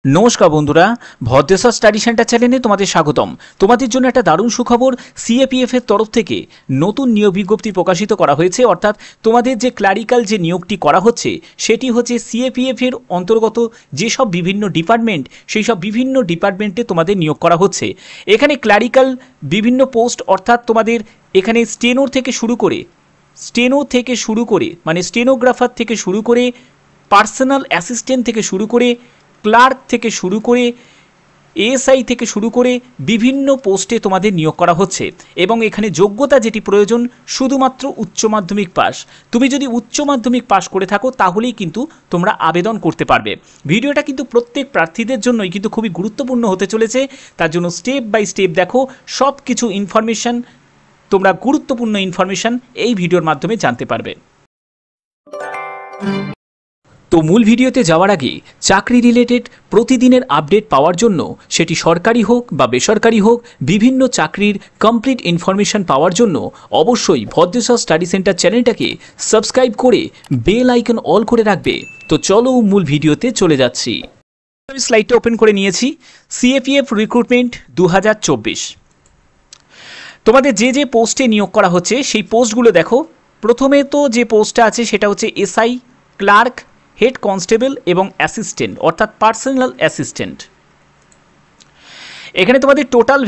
নমস্কার বন্ধুরা, Bhadreswar study centre চ্যানেলে তোমাদের স্বাগতম। তোমাদের জন্য একটা দারুণ সুখবর, সিএপিএফ এর তরফ থেকে নতুন নিয়োগ বিজ্ঞপ্তি প্রকাশিত করা হয়েছে। অর্থাৎ তোমাদের যে ক্লারিক্যাল যে নিয়োগটি করা হচ্ছে সেটি হচ্ছে সিএপিএফ এর অন্তর্গত যেসব বিভিন্ন ডিপার্টমেন্ট, সেই সব বিভিন্ন ডিপার্টমেন্টে তোমাদের নিয়োগ করা হচ্ছে। এখানে ক্লারিক্যাল বিভিন্ন পোস্ট, অর্থাৎ তোমাদের এখানে স্টেনো থেকে শুরু করে মানে স্টেনোগ্রাফার থেকে শুরু করে, পার্সোনাল অ্যাসিস্ট্যান্ট থেকে শুরু করে, ক্লার্ক থেকে শুরু করে, এএসআই থেকে শুরু করে বিভিন্ন পোস্টে তোমাদের নিয়োগ করা হচ্ছে। এবং এখানে যোগ্যতা যেটি প্রয়োজন, শুধুমাত্র উচ্চ মাধ্যমিক পাস। তুমি যদি উচ্চ মাধ্যমিক পাস করে থাকো তাহলেই কিন্তু তোমরা আবেদন করতে পারবে। ভিডিওটা কিন্তু প্রত্যেক প্রার্থীদের জন্যই কিন্তু খুবই গুরুত্বপূর্ণ হতে চলেছে। তার জন্য স্টেপ বাই স্টেপ দেখো, সব কিছু ইনফরমেশান, তোমরা গুরুত্বপূর্ণ ইনফরমেশান এই ভিডিওর মাধ্যমে জানতে পারবে। তো মূল ভিডিওতে যাওয়ার আগে চাকরি রিলেটেড প্রতিদিনের আপডেট পাওয়ার জন্য, সেটি সরকারি হোক বা বেসরকারি হোক, বিভিন্ন চাকরির কমপ্লিট ইনফরমেশান পাওয়ার জন্য অবশ্যই ভদ্রেশ্বর স্টাডি সেন্টার চ্যানেলটাকে সাবস্ক্রাইব করে বেল আইকন অল করে রাখবে। তো চলো মূল ভিডিওতে চলে যাচ্ছি। আমি স্লাইডটা ওপেন করে নিয়েছি। সিএপিএফ রিক্রুটমেন্ট 2024, তোমাদের যে যে পোস্টে নিয়োগ করা হচ্ছে সেই পোস্টগুলো দেখো। প্রথমে তো যে পোস্টটা আছে সেটা হচ্ছে এসআই, ক্লার্ক, হেড কনস্টেবল এবং অ্যাসিস্ট্যান্ট, অর্থাৎ পার্সোনাল অ্যাসিস্ট্যান্ট। এখানে তোমাদের টোটাল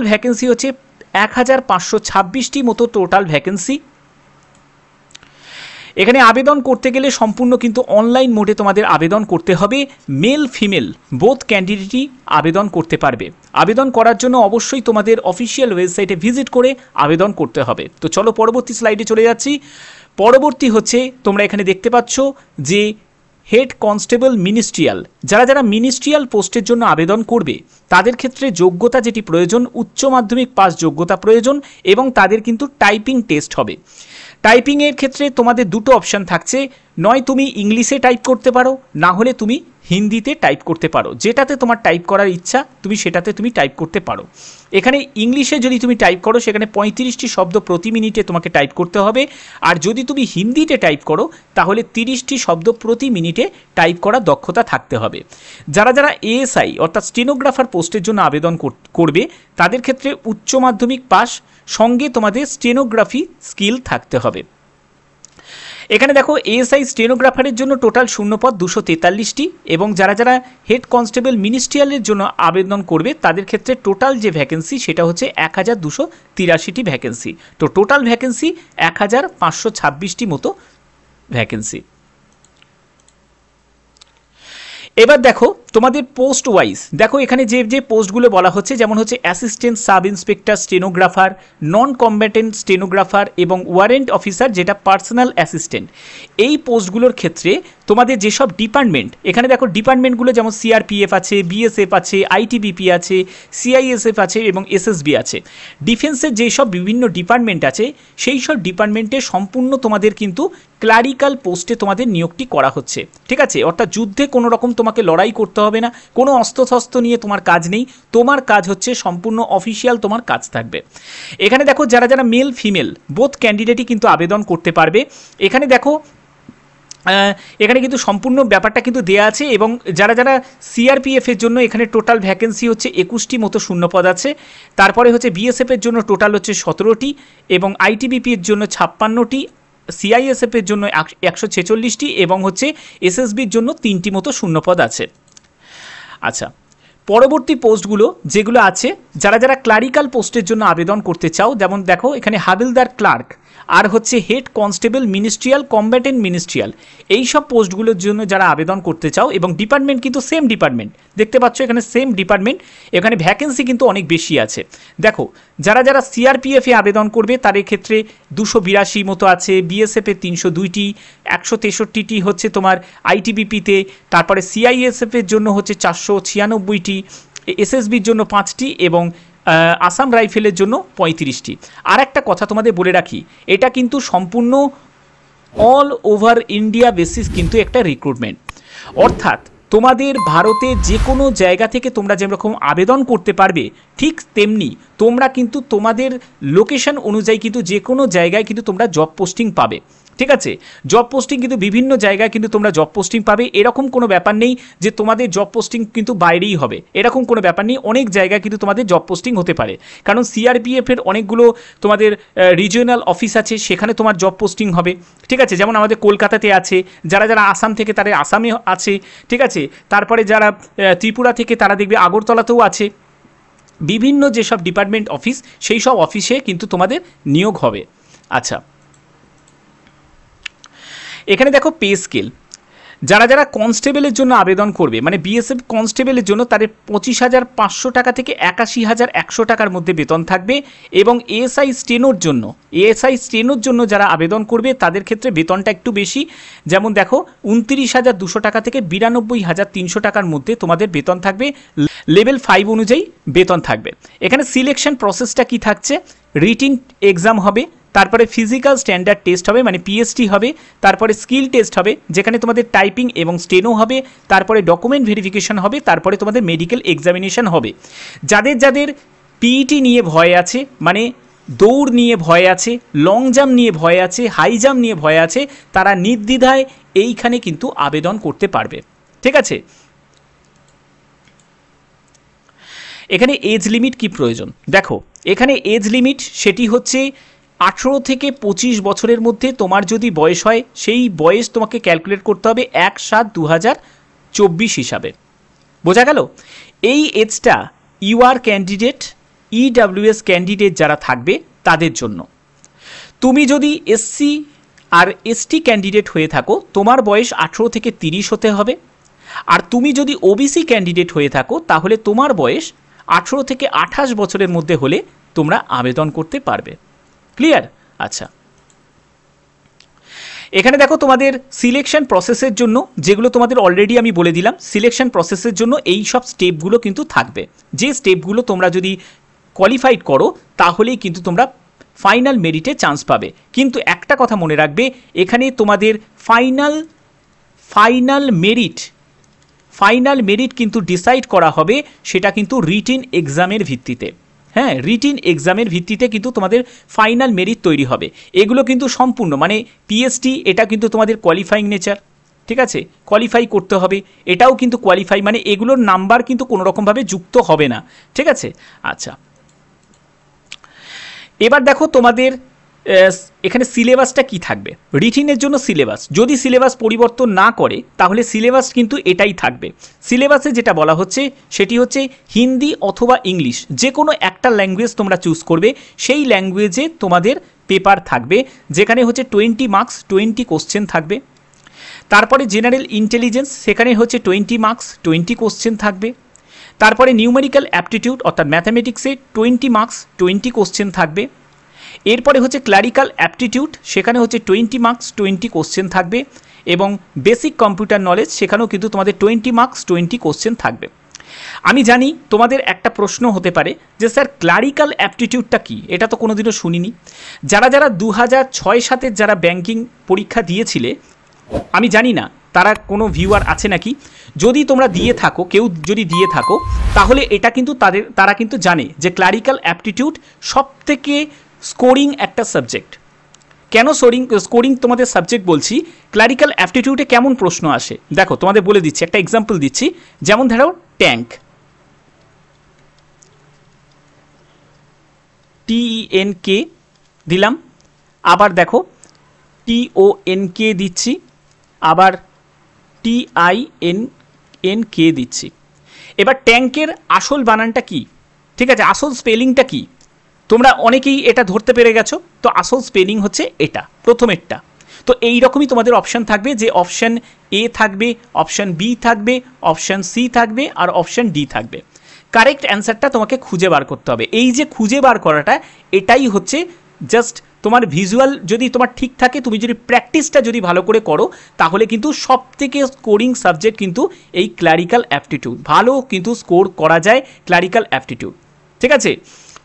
ভ্যাকেন্সি হচ্ছে 1526টি মতো টোটাল ভ্যাকেন্সি। এখানে আবেদন করতে গেলে সম্পূর্ণ কিন্তু অনলাইন মোডে তোমাদের আবেদন করতে হবে। মেল ফিমেল বোথ ক্যান্ডিডেটই আবেদন করতে পারবে। আবেদন করার জন্য অবশ্যই তোমাদের অফিসিয়াল ওয়েবসাইটে ভিজিট করে আবেদন করতে হবে। তো চলো পরবর্তী স্লাইডে চলে যাচ্ছি। পরবর্তী হচ্ছে, তোমরা এখানে দেখতে পাচ্ছ যে হেড কনস্টেবল মিনিস্ট্রিয়াল, যারা মিনিস্ট্রিয়াল পোস্টের জন্য আবেদন করবে তাদের ক্ষেত্রে যোগ্যতা যেটি প্রয়োজন, উচ্চ মাধ্যমিক পাস যোগ্যতা প্রয়োজন এবং তাদের কিন্তু টাইপিং টেস্ট হবে। টাইপিংয়ের ক্ষেত্রে তোমাদের দুটো অপশান থাকছে, নয় তুমি ইংলিশে টাইপ করতে পারো, না হলে তুমি হিন্দিতে টাইপ করতে পারো। যেটাতে তোমার টাইপ করার ইচ্ছা তুমি সেটাতে তুমি টাইপ করতে পারো। এখানে ইংলিশে যদি তুমি টাইপ করো সেখানে 35টি শব্দ প্রতি মিনিটে তোমাকে টাইপ করতে হবে। আর যদি তুমি হিন্দিতে টাইপ করো তাহলে 30টি শব্দ প্রতি মিনিটে টাইপ করার দক্ষতা থাকতে হবে। যারা এএসআই অর্থাৎ স্টেনোগ্রাফার পোস্টের জন্য আবেদন করবে তাদের ক্ষেত্রে উচ্চ মাধ্যমিক পাস সঙ্গে তোমাদের স্টেনোগ্রাফি স্কিল থাকতে হবে। এখানে দেখো এএসআই স্টেনোগ্রাফারের জন্য টোটাল শূন্যপদ 243টি এবং যারা হেড কনস্টেবল মিনিস্ট্রিয়ালের জন্য আবেদন করবে তাদের ক্ষেত্রে টোটাল যে ভ্যাকেন্সি সেটা হচ্ছে 1283টি ভ্যাকেন্সি। তো টোটাল ভ্যাকেন্সি 1526টি মতো ভ্যাকেন্সি। এবার দেখো তোমাদের পোস্ট ওয়াইজ, দেখো এখানে যে পোস্টগুলো বলা হচ্ছে, যেমন হচ্ছে অ্যাসিস্ট্যান্ট সাব ইন্সপেক্টর স্টেনোগ্রাফার, নন কম্ব্যাটেন্ট স্টেনোগ্রাফার এবং ওয়ারেন্ট অফিসার যেটা পার্সোনাল অ্যাসিস্ট্যান্ট। এই পোস্টগুলোর ক্ষেত্রে তোমাদের যেসব ডিপার্টমেন্ট, এখানে দেখো ডিপার্টমেন্টগুলো যেমন সিআরপিএফ আছে, বিএসএফ আছে, আইটিবিপি আছে, সিআইএসএফ আছে এবং এসএসবি আছে। ডিফেন্সের যেসব বিভিন্ন ডিপার্টমেন্ট আছে সেই সব ডিপার্টমেন্টে সম্পূর্ণ তোমাদের কিন্তু ক্লারিক্যাল পোস্টে তোমাদের নিয়োগটি করা হচ্ছে। ঠিক আছে, অর্থাৎ যুদ্ধে কোনো রকম তোমাকে লড়াই করতে হবে না, কোনো অস্ত্রশস্ত্র নিয়ে তোমার কাজ নেই। তোমার কাজ হচ্ছে সম্পূর্ণ অফিসিয়াল তোমার কাজ থাকবে। এখানে দেখো যারা মেল ফিমেল বোথ ক্যান্ডিডেটই কিন্তু আবেদন করতে পারবে। এখানে দেখো এখানে কিন্তু সম্পূর্ণ ব্যাপারটা কিন্তু দেয়া আছে। এবং যারা সিআরপিএফের জন্য এখানে টোটাল ভ্যাকেন্সি হচ্ছে 21টি মতো শূন্যপদ আছে। তারপরে হচ্ছে বিএসএফের জন্য টোটাল হচ্ছে 17টি এবং আইটিবিপির জন্য 56টি, সিআইএসএফের জন্য 146টি এবং হচ্ছে এসএসবির জন্য 3টি মতো শূন্যপদ আছে। আচ্ছা, পরবর্তী পোস্টগুলো যেগুলো আছে, যারা ক্লারিক্যাল পোস্টের জন্য আবেদন করতে চাও, যেমন দেখো এখানে হাবিলদার ক্লার্ক আর হচ্ছে হেড কনস্টেবল মিনিস্ট্রিয়াল, কম্ব্যাটেন্ট মিনিস্ট্রিয়াল, এই সব পোস্টগুলোর জন্য যারা আবেদন করতে চাও, এবং ডিপার্টমেন্ট কিন্তু সেম ডিপার্টমেন্ট, দেখতে পাচ্ছ এখানে সেম ডিপার্টমেন্ট, এখানে ভ্যাকেন্সি কিন্তু অনেক বেশি আছে। দেখো যারা সিআরপিএফে আবেদন করবে তাদের ক্ষেত্রে 282 মতো আছে, বিএসএফে 302টি, 163টি হচ্ছে তোমার আইটিবিপিতে, তারপরে সিআইএসএফের জন্য হচ্ছে 496টি, এসএসবির জন্য 5টি এবং আসাম রাইফেলের জন্য 35টি। আর একটা কথা তোমাদের বলে রাখি, এটা কিন্তু সম্পূর্ণ অল ওভার ইন্ডিয়া বেসিস কিন্তু একটা রিক্রুটমেন্ট। অর্থাৎ তোমাদের ভারতে যে কোনো জায়গা থেকে তোমরা যেরকম আবেদন করতে পারবে ঠিক তেমনি তোমরা কিন্তু তোমাদের লোকেশন অনুযায়ী কিন্তু যে কোনো জায়গায় কিন্তু তোমরা জব পোস্টিং পাবে। ঠিক আছে। জব পোস্টিং কিন্তু বিভিন্ন জায়গায় কিন্তু তোমরা জব পোস্টিং পাবে, এরকম কোনো ব্যাপার নেই যে তোমাদের জব পোস্টিং কিন্তু বাইরেই হবে, এরকম কোনো ব্যাপার নেই। অনেক জায়গায় কিন্তু তোমাদের জব পোস্টিং হতে পারে, কারণ সিআরপিএফের অনেকগুলো তোমাদের রিজিওনাল অফিস আছে, সেখানে তোমার জব পোস্টিং হবে। ঠিক আছে, যেমন আমাদের কলকাতাতে আছে, যারা যারা আসাম থেকে তারা আসামে আছে। ঠিক আছে, তারপরে যারা ত্রিপুরা থেকে তারা দেখবে আগরতলাতেও আছে। বিভিন্ন যেসব ডিপার্টমেন্ট অফিস, সেই সব অফিসে কিন্তু তোমাদের নিয়োগ হবে। আচ্ছা, এখানে দেখো পে স্কেল, যারা যারা কনস্টেবলের জন্য আবেদন করবে, মানে বিএসএফ কনস্টেবলের জন্য, তাদের 25,500 টাকা থেকে 81,100 টাকার মধ্যে বেতন থাকবে। এবং এএসআই স্টেনোর জন্য যারা আবেদন করবে তাদের ক্ষেত্রে বেতনটা একটু বেশি, যেমন দেখো 29,200 টাকা থেকে 92,300 টাকার মধ্যে তোমাদের বেতন থাকবে। লেভেল 5 অনুযায়ী বেতন থাকবে। এখানে সিলেকশন প্রসেসটা কি থাকছে, রিটিন এক্সাম হবে, তারপরে ফিজিক্যাল স্ট্যান্ডার্ড টেস্ট হবে, মানে পিএসটি হবে, তারপরে স্কিল টেস্ট হবে যেখানে তোমাদের টাইপিং এবং স্টেনো হবে, তারপরে ডকুমেন্ট ভেরিফিকেশন হবে, তারপরে তোমাদের মেডিকেল এক্সামিনেশন হবে। যাদের যাদের পিইটি নিয়ে ভয় আছে, মানে দৌড় নিয়ে ভয় আছে, লং জাম্প নিয়ে ভয় আছে, হাই জাম্প নিয়ে ভয় আছে, তারা নির্দ্বিধায় এইখানে কিন্তু আবেদন করতে পারবে। ঠিক আছে, এখানে এজ লিমিট কি প্রয়োজন, দেখো এখানে এজ লিমিট সেটি হচ্ছে 18 থেকে 25 বছরের মধ্যে তোমার যদি বয়স হয়, সেই বয়স তোমাকে ক্যালকুলেট করতে হবে 1/7/2024 হিসাবে। বোঝা গেল? এই এজটা ইউআর ক্যান্ডিডেট, ইডাব্লিউএস ক্যান্ডিডেট যারা থাকবে তাদের জন্য। তুমি যদি এসসি আর এসটি ক্যান্ডিডেট হয়ে থাকো, তোমার বয়স 18 থেকে 30 হতে হবে। আর তুমি যদি ওবিসি ক্যান্ডিডেট হয়ে থাকো, তাহলে তোমার বয়স 18 থেকে 28 বছরের মধ্যে হলে তোমরা আবেদন করতে পারবে। ক্লিয়ার? আচ্ছা, এখানে দেখো তোমাদের সিলেকশন প্রসেসের জন্য, যেগুলো তোমাদের অলরেডি আমি বলে দিলাম, সিলেকশন প্রসেসের জন্য এই সব স্টেপগুলো কিন্তু থাকবে। যে স্টেপগুলো তোমরা যদি কোয়ালিফাইড করো তাহলেই কিন্তু তোমরা ফাইনাল মেরিটে চান্স পাবে। কিন্তু একটা কথা মনে রাখবে, এখানে তোমাদের ফাইনাল মেরিট কিন্তু ডিসাইড করা হবে, সেটা কিন্তু রিটিন এক্সামের ভিত্তিতে। হ্যাঁ, রিটিন এক্সামের ভিত্তিতে কিন্তু তোমাদের ফাইনাল মেরিট তৈরি হবে। এগুলো কিন্তু সম্পূর্ণ, মানে পিএসটি এটা কিন্তু তোমাদের কোয়ালিফাইং নেচার। ঠিক আছে, কোয়ালিফাই করতে হবে, এটাও কিন্তু কোয়ালিফাই, মানে এগুলোর নাম্বার কিন্তু কোনো রকমভাবে যুক্ত হবে না। ঠিক আছে, আচ্ছা, এবার দেখো তোমাদের এখানে সিলেবাসটা কি থাকবে। রিটিনের জন্য সিলেবাস, যদি সিলেবাস পরিবর্তন না করে তাহলে সিলেবাস কিন্তু এটাই থাকবে। সিলেবাসে যেটা বলা হচ্ছে সেটি হচ্ছে হিন্দি অথবা ইংলিশ, যে কোনো একটা ল্যাঙ্গুয়েজ তোমরা চুজ করবে, সেই ল্যাঙ্গুয়েজে তোমাদের পেপার থাকবে, যেখানে হচ্ছে 20 মার্কস 20 কোশ্চেন থাকবে। তারপরে জেনারেল ইন্টেলিজেন্স, সেখানে হচ্ছে 20 মার্কস 20 কোশ্চেন থাকবে। তারপরে নিউমেরিক্যাল অ্যাপটিটিউড অর্থাৎ ম্যাথামেটিক্সে 20 মার্কস 20 কোশ্চেন থাকবে। এরপরে হচ্ছে ক্লারিক্যাল অ্যাপটিটিউড, সেখানে হচ্ছে 20 মার্কস 20 কোশ্চেন থাকবে। এবং বেসিক কম্পিউটার নলেজ, সেখানেও কিন্তু তোমাদের 20 মার্কস 20 কোশ্চেন থাকবে। আমি জানি তোমাদের একটা প্রশ্ন হতে পারে যে স্যার ক্লারিক্যাল অ্যাপটিটিউডটা কি, এটা তো কোনোদিনও শুনিনি। যারা যারা 2006-07 যারা ব্যাংকিং পরীক্ষা দিয়েছিলে, আমি জানি না তারা কোনো ভিউয়ার আছে নাকি, যদি তোমরা দিয়ে থাকো, কেউ যদি দিয়ে থাকো, তাহলে এটা কিন্তু তারা কিন্তু জানে যে ক্লারিক্যাল অ্যাপটিটিউড সবথেকে স্কোরিং একটা সাবজেক্ট। কেন স্কোরিং তোমাদের সাবজেক্ট বলছি, ক্লারিক্যাল অ্যাপটিটিউডে কেমন প্রশ্ন আসে দেখো, তোমাদের বলে দিচ্ছি, একটা এক্সাম্পল দিচ্ছি। যেমন ধরো ট্যাঙ্ক, TENK দিলাম, আবার দেখো TONK দিচ্ছি, আবার TINNK দিচ্ছি। এবার ট্যাঙ্কের আসল বানানটা কি, ঠিক আছে, আসল স্পেলিংটা কি, তোমরা অনেকেই এটা ধরতে পেরে গেছো। তো আসল স্পেলিং হচ্ছে এটা, প্রথমেরটা। তো এই রকমই তোমাদের অপশান থাকবে, যে অপশান এ থাকবে, অপশান বি থাকবে, অপশান সি থাকবে, আর অপশান ডি থাকবে। কারেক্ট অ্যান্সারটা তোমাকে খুঁজে বার করতে হবে। এই যে খুঁজে বার করাটা, এটাই হচ্ছে জাস্ট তোমার ভিজুয়াল যদি তোমার ঠিক থাকে, তুমি যদি প্র্যাকটিসটা যদি ভালো করে করো, তাহলে কিন্তু সব থেকে স্কোরিং সাবজেক্ট কিন্তু এই ক্লারিক্যাল অ্যাপটিটিউড। ভালো কিন্তু স্কোর করা যায় ক্লারিক্যাল অ্যাপটিটিউড। ঠিক আছে,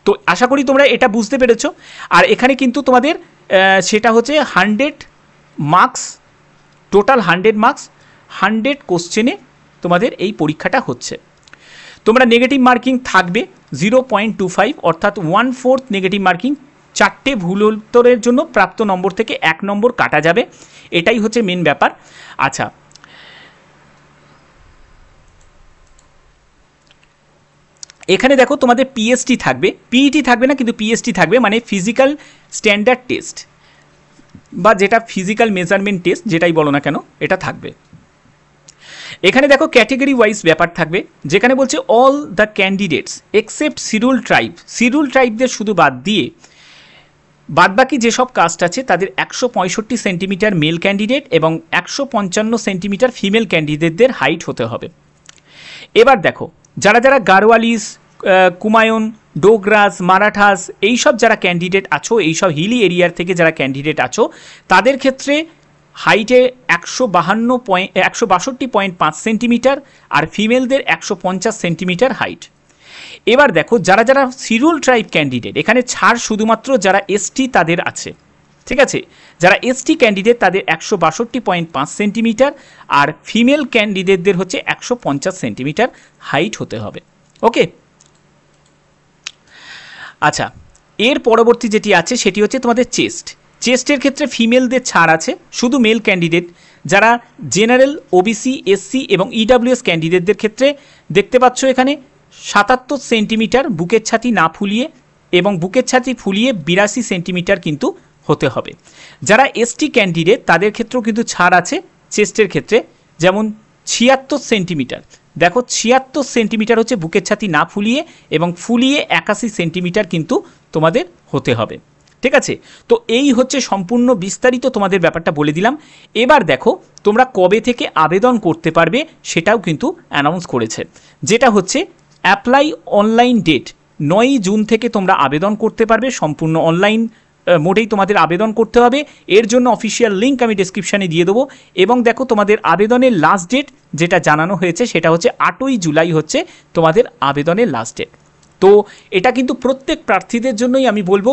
তো আশা করি তোমরা এটা বুঝতে পেরেছো। আর এখানে কিন্তু তোমাদের সেটা হচ্ছে 100 মার্কস, টোটাল 100 মার্কস, 100 কোশ্চেনে তোমাদের এই পরীক্ষাটা হচ্ছে। তোমরা নেগেটিভ মার্কিং থাকবে 0.25, অর্থাৎ 1/4 নেগেটিভ মার্কিং 4টে ভুল উত্তরের জন্য প্রাপ্ত নম্বর থেকে 1 নম্বর কাটা যাবে, এটাই হচ্ছে মেন ব্যাপার। আচ্ছা, এখানে দেখো তোমাদের পিএসটি থাকবে, পিইটি থাকবে না, কিন্তু পিএসটি থাকবে, মানে ফিজিক্যাল স্ট্যান্ডার্ড টেস্ট বা যেটা ফিজিক্যাল মেজারমেন্ট টেস্ট যেটাই বলো না কেন, এটা থাকবে। এখানে দেখো ক্যাটেগরি ওয়াইজ ব্যাপার থাকবে, যেখানে বলছে all the candidates except schedule tribe, schedule ট্রাইবদের শুধু বাদ দিয়ে বাদবাকি যেসব কাস্ট আছে তাদের 165 সেন্টিমিটার মেল ক্যান্ডিডেট এবং 155 সেন্টিমিটার ফিমেল ক্যান্ডিডেটদের হাইট হতে হবে। এবার দেখো যারা যারা গারওয়ালিস, কুমায়ুন, ডোগরাস, মারাঠাস এইসব যারা ক্যান্ডিডেট আছো, এইসব হিলি এরিয়ার থেকে যারা ক্যান্ডিডেট আছো, তাদের ক্ষেত্রে হাইটে 162.5 সেন্টিমিটার আর ফিমেলদের 150 সেন্টিমিটার হাইট। এবার দেখো যারা যারা শিডিউল ট্রাইব ক্যান্ডিডেট, এখানে ছাড় শুধুমাত্র যারা এসটি তাদের আছে, ঠিক আছে? যারা এসটি ক্যান্ডিডেট তাদের 162.5 সেন্টিমিটার আর ফিমেল ক্যান্ডিডেটদের হচ্ছে 150 সেন্টিমিটার হাইট হতে হবে। ওকে, আচ্ছা, এর পরবর্তী যেটি আছে সেটি হচ্ছে তোমাদের চেস্ট। চেস্টের ক্ষেত্রে ফিমেলদের ছাড় আছে, শুধু মেল ক্যান্ডিডেট যারা জেনারেল, ওবিসি, এসসি এবং ইডাব্লিউএস ক্যান্ডিডেটদের ক্ষেত্রে দেখতে পাচ্ছ এখানে 77 সেন্টিমিটার বুকের ছাতি না ফুলিয়ে এবং বুকের ছাতি ফুলিয়ে 82 সেন্টিমিটার কিন্তু হতে হবে। যারা এসটি ক্যান্ডিডেট তাদের ক্ষেত্রেও কিন্তু ছাড় আছে চেস্টের ক্ষেত্রে, যেমন 76 সেন্টিমিটার, দেখো 76 সেন্টিমিটার হচ্ছে বুকের ছাতি না ফুলিয়ে এবং ফুলিয়ে 81 সেন্টিমিটার কিন্তু তোমাদের হতে হবে, ঠিক আছে? তো এই হচ্ছে সম্পূর্ণ বিস্তারিত তোমাদের ব্যাপারটা বলে দিলাম। এবার দেখো তোমরা কবে থেকে আবেদন করতে পারবে সেটাও কিন্তু অ্যানাউন্স করেছে, যেটা হচ্ছে অ্যাপ্লাই অনলাইন ডেট 9 জুন থেকে তোমরা আবেদন করতে পারবে, সম্পূর্ণ অনলাইন মোডেই তোমাদের আবেদন করতে হবে। এর জন্য অফিসিয়াল লিঙ্ক আমি ডেসক্রিপশানে দিয়ে দেবো। এবং দেখো তোমাদের আবেদনের লাস্ট ডেট যেটা জানানো হয়েছে সেটা হচ্ছে 8ই জুলাই হচ্ছে তোমাদের আবেদনের লাস্ট ডেট। তো এটা কিন্তু প্রত্যেক প্রার্থীদের জন্যই আমি বলবো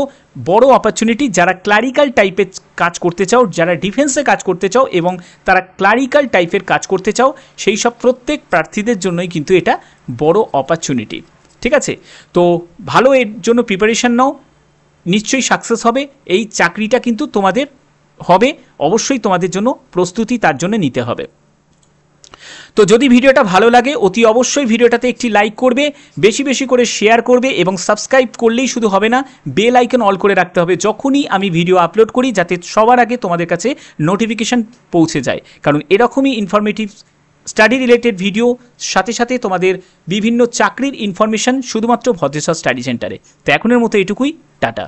বড় অপরচুনিটি, যারা ক্লারিক্যাল টাইপের কাজ করতে চাও, যারা ডিফেন্সে কাজ করতে চাও এবং তারা ক্লারিক্যাল টাইপের কাজ করতে চাও, সেই সব প্রত্যেক প্রার্থীদের জন্যই কিন্তু এটা বড় অপরচুনিটি, ঠিক আছে? তো ভালো এর জন্য প্রিপারেশন নাও, নিশ্চয়ই সাকসেস হবে। এই চাকরিটা কিন্তু তোমাদের হবে, অবশ্যই তোমাদের জন্য প্রস্তুতি তার জন্য নিতে হবে। তো যদি ভিডিওটা ভালো লাগে অতি অবশ্যই ভিডিওটাতে একটি লাইক করবে, বেশি বেশি করে শেয়ার করবে এবং সাবস্ক্রাইব করলেই শুধু হবে না, বেল আইকন অল করে রাখতে হবে যখনই আমি ভিডিও আপলোড করি, যাতে সবার আগে তোমাদের কাছে নোটিফিকেশান পৌঁছে যায়। কারণ এরকমই ইনফরমেটিভ স্টাডি রিলেটেড ভিডিও সাথে সাথে তোমাদের বিভিন্ন চাকরির ইনফরমেশান শুধুমাত্র ভদ্রেশ্বর স্টাডি সেন্টারে। তো এখনের মতো এটুকুই, টাটা।